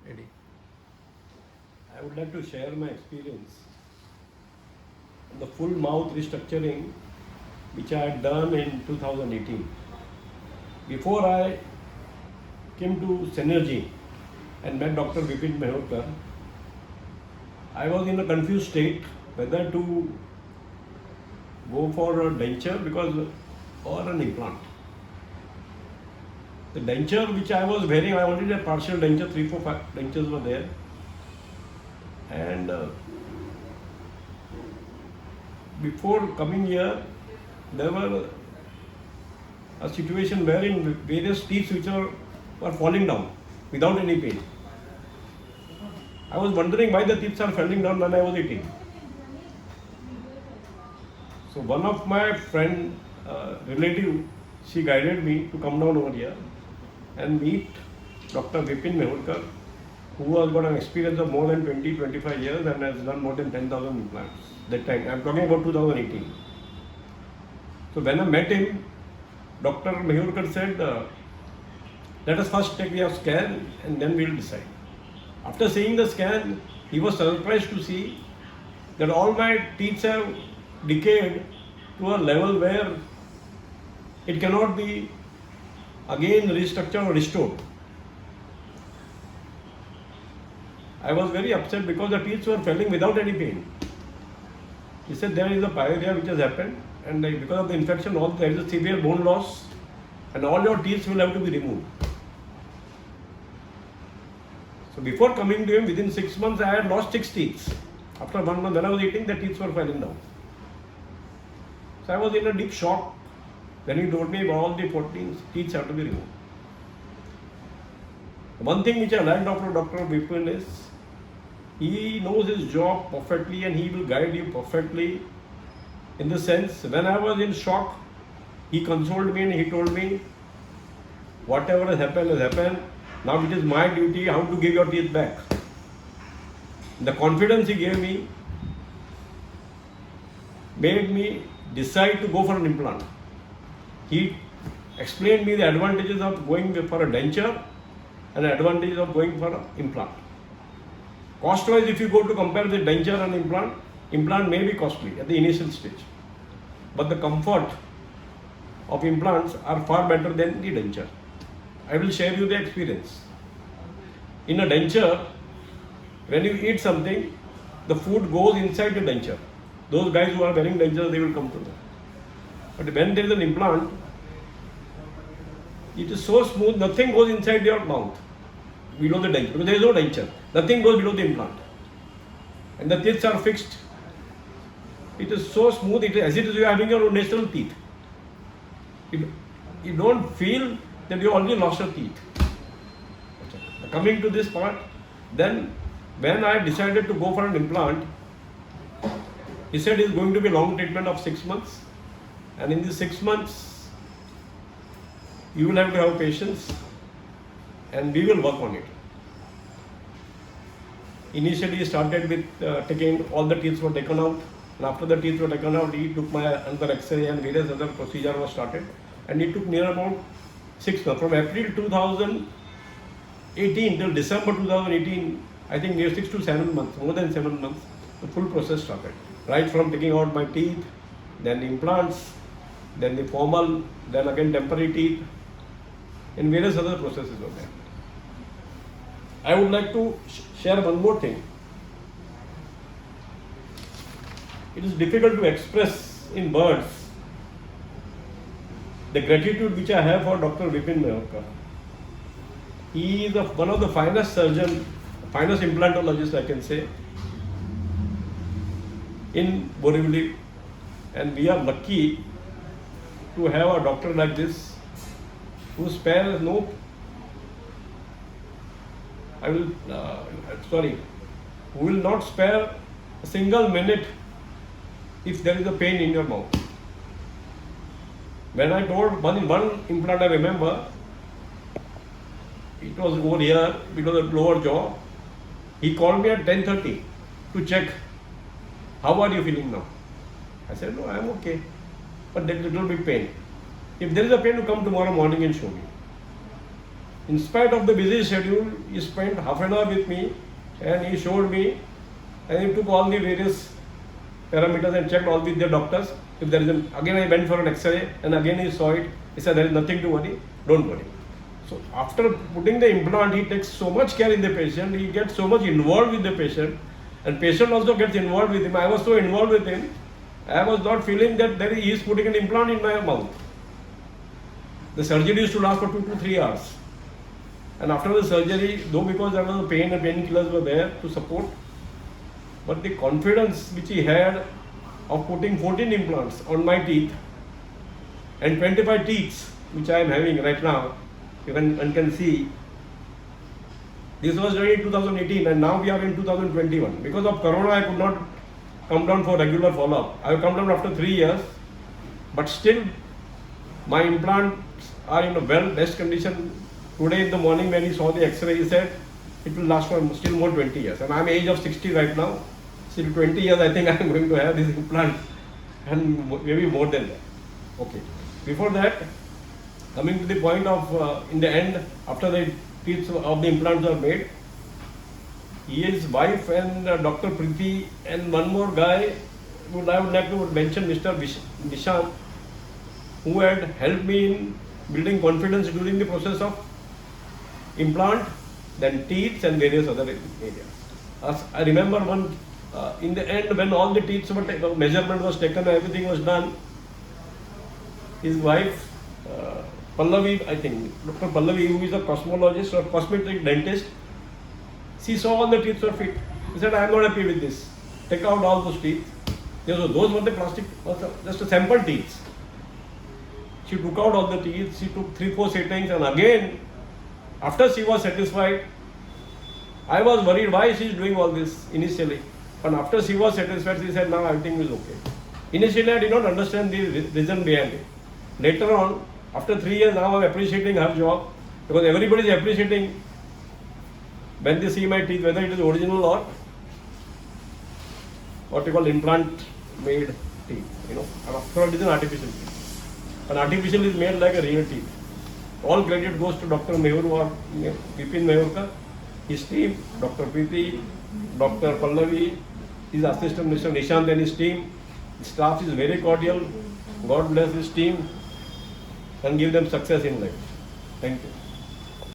Ready. I would like to share my experience on the full mouth restructuring which I had done in 2018. Before I came to Synergy and met Dr. Vipin Mehorkar, I was in a confused state whether to go for a denture or an implant. The denture which I was wearing, I wanted a partial denture, 3, 4, 5 dentures were there. And before coming here, there were a situation wherein various teeth which were falling down without any pain. I was wondering why the teeth are falling down when I was eating. So one of my friend, relative, she guided me to come down over here and meet Dr. Vipin Mehorkar, who has got an experience of more than 20-25 years and has done more than 10,000 implants. That time, I am talking about 2018. So when I met him, Dr. Mehorkar said, let us first take a scan and then we will decide. After seeing the scan, he was surprised to see that all my teeth have decayed to a level where it cannot be again restructured or restored. I was very upset because the teeth were falling without any pain. He said there is a pyorrhea which has happened, and because of the infection, there is a severe bone loss, and all your teeth will have to be removed. So before coming to him, within 6 months, I had lost 6 teeth. After 1 month, when I was eating, the teeth were falling down. So I was in a deep shock when he told me all the 14 teeth have to be removed. One thing which I liked of Dr. Vipin is he knows his job perfectly and he will guide you perfectly. In the sense, when I was in shock, he consoled me and he told me, whatever has happened has happened. Now it is my duty how to give your teeth back. The confidence he gave me made me decide to go for an implant. He explained me the advantages of going for a denture and the advantages of going for an implant. Cost-wise, if you go to compare the denture and implant may be costly at the initial stage. But the comfort of implants are far better than the denture. I will share you the experience. In a denture, when you eat something, the food goes inside the denture. Those guys who are wearing dentures, they will come to know. But when there is an implant, it is so smooth, nothing goes inside your mouth, below the denture, because there is no denture. Nothing goes below the implant. And the teeth are fixed. It is so smooth, it is as it is you are having your natural teeth. You don't feel that you already lost your teeth. Coming to this part, then when I decided to go for an implant, he said it's going to be a long treatment of 6 months. And in these 6 months, you will have to have patience and we will work on it. Initially, he started with taking all the teeth were taken out. And after the teeth were taken out, he took my another X-ray and various other procedures were started. And it took near about 6 months. From April 2018 till December 2018, I think near 6 to 7 months, more than 7 months, the full process started. Right from taking out my teeth, then the implants, then the formal, then again temporary teeth, and various other processes were there. I would like to share one more thing. It is difficult to express in words the gratitude which I have for Dr. Vipin Mehorkar. He is one of the finest surgeons, finest implantologists I can say, in Borivali, and we are lucky to have a doctor like this who spares no, who will not spare a single minute if there is a pain in your mouth. When I told one implant, I remember, it was over here because of lower jaw. He called me at 10:30 to check, how are you feeling now? I said, no, I am okay, but there is a little bit pain. If there is a pain, you come tomorrow morning and show me. In spite of the busy schedule, he spent half an hour with me and he showed me and he took all the various parameters and checked all with the doctors. If there is again I went for an X-ray and again he saw it. He said there is nothing to worry, don't worry. So after putting the implant, he takes so much care in the patient, he gets so much involved with the patient, and patient also gets involved with him. I was so involved with him, I was not feeling that he is putting an implant in my mouth. The surgery used to last for 2 to 3 hours. And after the surgery, though because there was a pain and painkillers were there to support, but the confidence which he had of putting 14 implants on my teeth and 25 teeth which I am having right now, one can see, this was done in 2018 and now we are in 2021. Because of Corona, I could not come down for regular follow-up. I have come down after 3 years, but still my implants are in a best condition. Today in the morning when he saw the X-ray, he said it will last for still more 20 years. And I am age of 60 right now. Still 20 years I think I am going to have this implant and maybe more than that. Okay. Before that, coming to the point of in the end, after the teeth of the implants are made, his wife and Dr. Preeti and one more guy, I would like to mention Mr. Nishant, who had helped me in building confidence during the process of implant, then teeth and various other areas. As I remember one, in the end when all the teeth were taken, measurement was taken, everything was done, his wife, Pallavi, I think, Dr. Pallavi, who is a cosmetologist or cosmetic dentist, she saw all the teeth were fit. She said, I am not happy with this. Take out all those teeth. Those were the plastic, just a sample teeth. She took out all the teeth, she took 3-4 sittings, and again, after she was satisfied, I was worried why she is doing all this initially. But after she was satisfied, she said, now everything is okay. Initially, I did not understand the reason behind it. Later on, after 3 years, now I am appreciating her job, because everybody is appreciating when they see my teeth, whether it is original or what you call implant made teeth. After all, it is an artificial teeth. An artificial is made like a real teeth. All credit goes to Dr. Vipin Mehurkar, his team, Dr. Preeti, Dr. Pallavi, his assistant Mr. Nishant and his team. The staff is very cordial. God bless his team and give them success in life. Thank you.